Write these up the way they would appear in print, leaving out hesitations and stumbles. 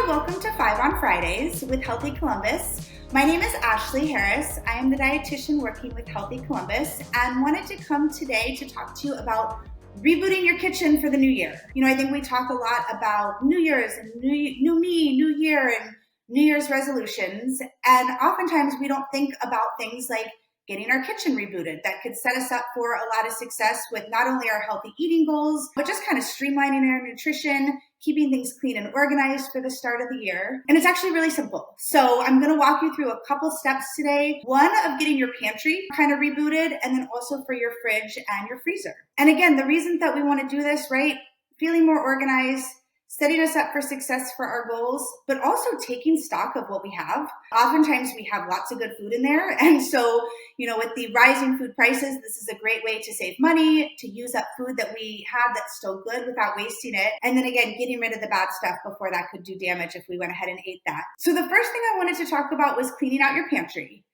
Hi, welcome to 5 on Fridays with Healthy Columbus. My name is Ashley Harris. I am the dietitian working with Healthy Columbus and wanted to come today to talk to you about rebooting your kitchen for the new year. I think we talk a lot about New Year's and new me, new year, and New Year's resolutions. And oftentimes we don't think about things like getting our kitchen rebooted. That could set us up for a lot of success with not only our healthy eating goals, but just kind of streamlining our nutrition, keeping things clean and organized for the start of the year. And it's actually really simple. So I'm going to walk you through a couple steps today. One of getting your pantry kind of rebooted, and then also for your fridge and your freezer. And again, the reason that we want to do this, right? Feeling more organized, setting us up for success for our goals, but also taking stock of what we have. Oftentimes we have lots of good food in there. And so, with the rising food prices, this is a great way to save money, to use up food that we have that's still good without wasting it. And then again, getting rid of the bad stuff before that could do damage if we went ahead and ate that. So the first thing I wanted to talk about was cleaning out your pantry.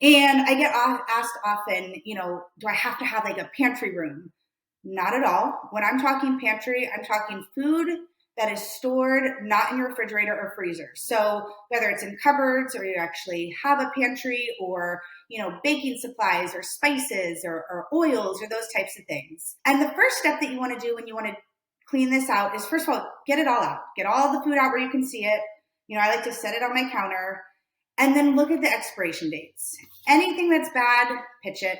And I get asked often, do I have to have like a pantry room? Not at all. When I'm talking pantry, I'm talking food that is stored not in your refrigerator or freezer. So whether it's in cupboards or you actually have a pantry or, baking supplies or spices or oils or those types of things. And the first step that you want to do when you want to clean this out is, first of all, get it all out. Get all the food out where you can see it. I like to set it on my counter. And then look at the expiration dates. Anything that's bad, pitch it.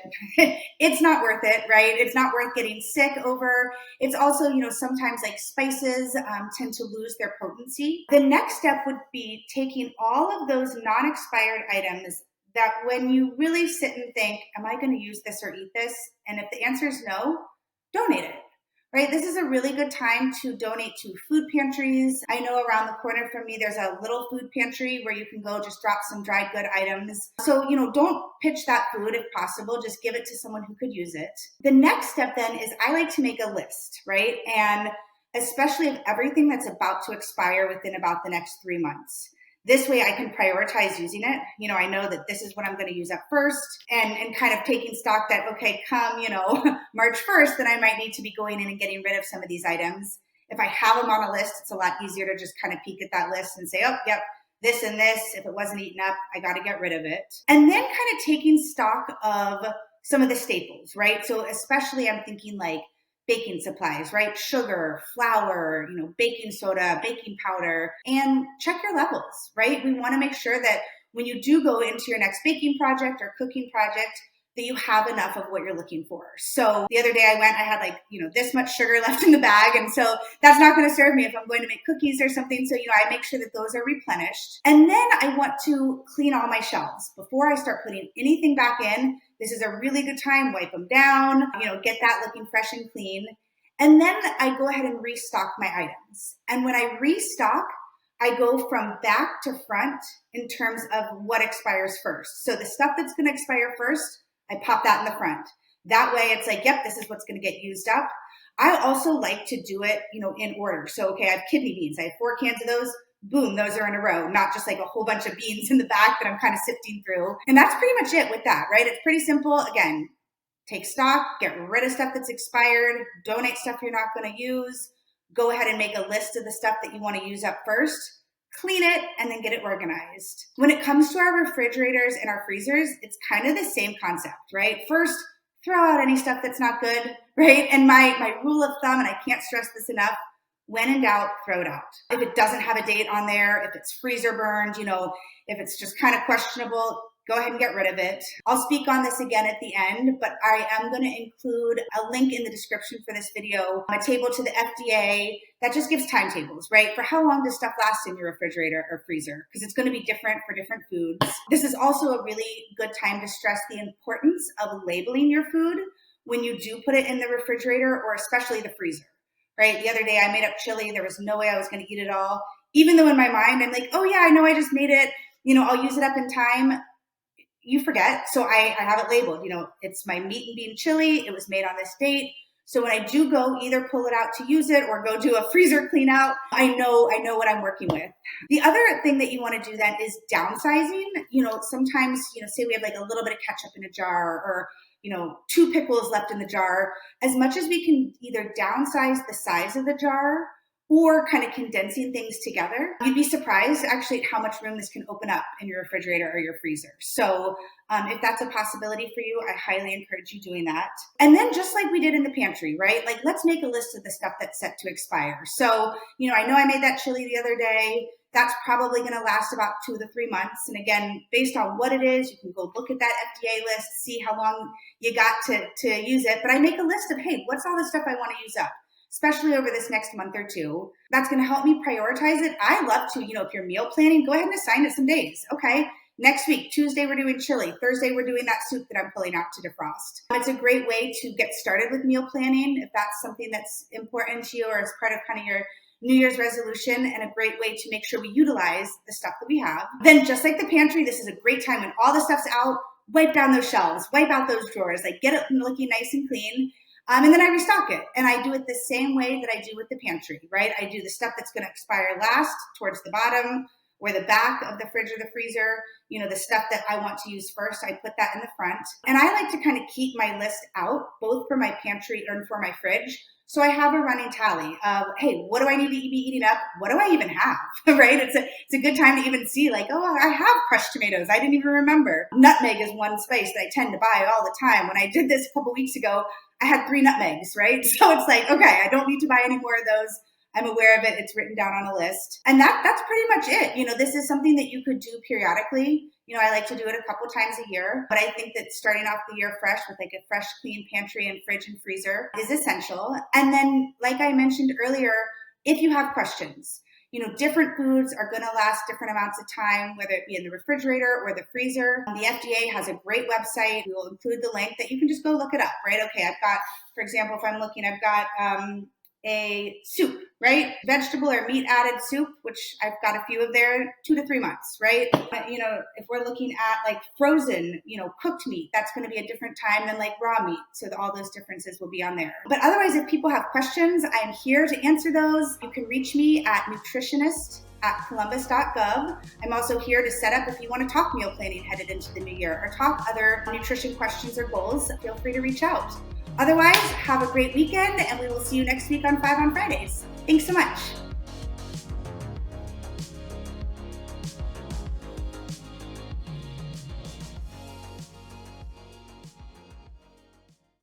It's not worth it, right? It's not worth getting sick over. It's also, sometimes like spices tend to lose their potency. The next step would be taking all of those non-expired items that when you really sit and think, am I going to use this or eat this? And if the answer is no, donate it. Right? This is a really good time to donate to food pantries. I know around the corner from me, there's a little food pantry where you can go just drop some dried good items. So, don't pitch that food if possible. Just give it to someone who could use it. The next step then is I like to make a list, right? And especially of everything that's about to expire within about the next 3 months. This way I can prioritize using it. I know that this is what I'm going to use up first and kind of taking stock that, okay, come, March 1st, then I might need to be going in and getting rid of some of these items. If I have them on a list, it's a lot easier to just kind of peek at that list and say, oh, yep, this and this, if it wasn't eaten up, I got to get rid of it. And then kind of taking stock of some of the staples, right? So especially I'm thinking like baking supplies, right? Sugar, flour, baking soda, baking powder, and check your levels, right? We want to make sure that when you do go into your next baking project or cooking project, that you have enough of what you're looking for. So the other day I had this much sugar left in the bag. And so that's not going to serve me if I'm going to make cookies or something. So, I make sure that those are replenished. And then I want to clean all my shelves. Before I start putting anything back in, this is a really good time, wipe them down, get that looking fresh and clean. And then I go ahead and restock my items. And when I restock, I go from back to front in terms of what expires first. So the stuff that's going to expire first, I pop that in the front. That way it's like, yep, this is what's going to get used up. I also like to do it, in order. So, okay, I have kidney beans. I have 4 cans of those. Boom, those are in a row, not just like a whole bunch of beans in the back that I'm kind of sifting through. And that's pretty much it with that, right? It's pretty simple. Again, take stock, get rid of stuff that's expired, donate stuff you're not going to use, go ahead and make a list of the stuff that you want to use up first, clean it, and then get it organized. When it comes to our refrigerators and our freezers, it's kind of the same concept, right? First, throw out any stuff that's not good, right? And my rule of thumb, and I can't stress this enough, when in doubt, throw it out. If it doesn't have a date on there, if it's freezer burned, if it's just kind of questionable, go ahead and get rid of it. I'll speak on this again at the end, but I am going to include a link in the description for this video, a table to the FDA that just gives timetables, right? For how long does stuff last in your refrigerator or freezer? Because it's going to be different for different foods. This is also a really good time to stress the importance of labeling your food when you do put it in the refrigerator or especially the freezer, right? The other day I made up chili. There was no way I was going to eat it all. Even though in my mind, I'm like, oh yeah, I know I just made it. I'll use it up in time. You forget. So I have it labeled, it's my meat and bean chili. It was made on this date. So when I do go either pull it out to use it or go do a freezer clean out, I know what I'm working with. The other thing that you want to do then is downsizing. Sometimes, say we have like a little bit of ketchup in a jar or, 2 pickles left in the jar. As much as we can either downsize the size of the jar or kind of condensing things together, you'd be surprised actually at how much room this can open up in your refrigerator or your freezer. So if that's a possibility for you, I highly encourage you doing that. And then just like we did in the pantry, right? Like let's make a list of the stuff that's set to expire. So, I know I made that chili the other day. That's probably going to last about 2 to 3 months. And again, based on what it is, you can go look at that FDA list, see how long you got to use it. But I make a list of, hey, what's all the stuff I want to use up, especially over this next month or two. That's going to help me prioritize it. I love to, if you're meal planning, go ahead and assign it some days. Okay, next week, Tuesday, we're doing chili. Thursday, we're doing that soup that I'm pulling out to defrost. It's a great way to get started with meal planning if that's something that's important to you or as part of kind of your New Year's resolution, and a great way to make sure we utilize the stuff that we have. Then just like the pantry, this is a great time when all the stuff's out, wipe down those shelves, wipe out those drawers, like get it looking nice and clean. And then I restock it. And I do it the same way that I do with the pantry, right? I do the stuff that's going to expire last towards the bottom or the back of the fridge or the freezer. The stuff that I want to use first, I put that in the front. And I like to kind of keep my list out, both for my pantry and for my fridge. So I have a running tally of, hey, what do I need to be eating up? What do I even have, right? It's a good time to even see like, oh, I have crushed tomatoes. I didn't even remember. Nutmeg is one spice that I tend to buy all the time. When I did this a couple weeks ago, I had 3 nutmegs, right? So it's like, okay, I don't need to buy any more of those. I'm aware of it. It's written down on a list. And that's pretty much it. This is something that you could do periodically. I like to do it a couple times a year, but I think that starting off the year fresh with like a fresh, clean pantry and fridge and freezer is essential. And then, like I mentioned earlier, if you have questions, different foods are going to last different amounts of time, whether it be in the refrigerator or the freezer. The FDA has a great website. We will include the link that you can just go look it up, right? Okay, I've got, for example, if I'm looking, I've got a soup, right? Vegetable or meat added soup, which I've got a few of there, 2 to 3 months, right? If we're looking at like frozen, cooked meat, that's going to be a different time than like raw meat. So all those differences will be on there. But otherwise, if people have questions, I am here to answer those. You can reach me at nutritionist@columbus.gov. I'm also here to set up if you want to talk meal planning headed into the new year or talk other nutrition questions or goals, feel free to reach out. Otherwise, have a great weekend, and we will see you next week on 5 on Fridays. Thanks so much.